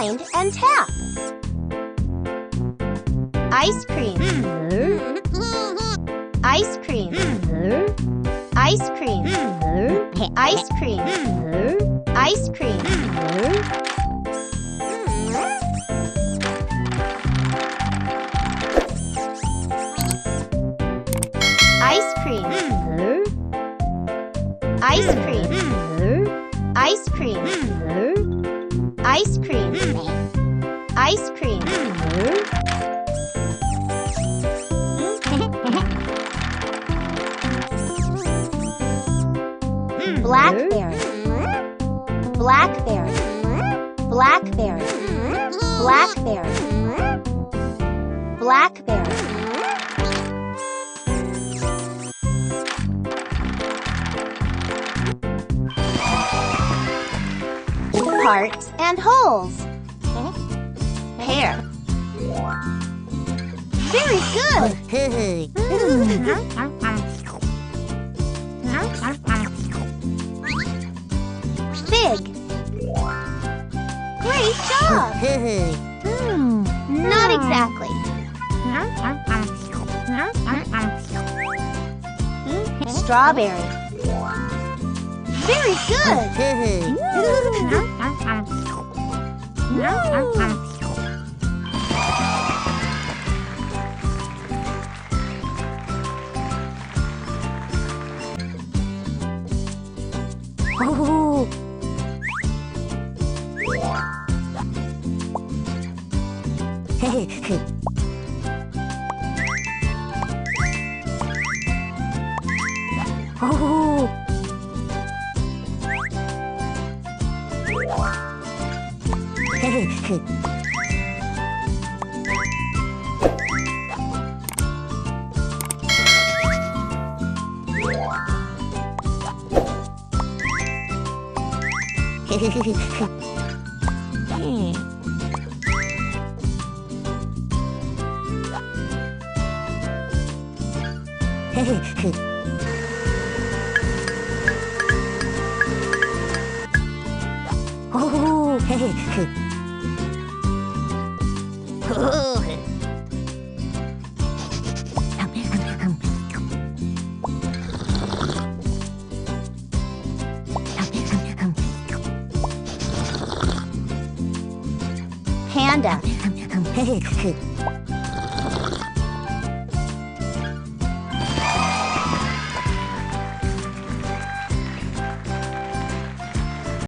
Wind and tap. Ice cream. Ice cream. Ice cream. Ice cream. Ice cream. Ice cream. Ice cream. Ice cream. Ice cream. Ice cream. Blackberry. Blackberry. Blackberry. Blackberry. Blackberry. Hearts and holes. Pear. Very good. Fig. Great job. Not exactly. Strawberry. Very good. Oh. Oh. Panda.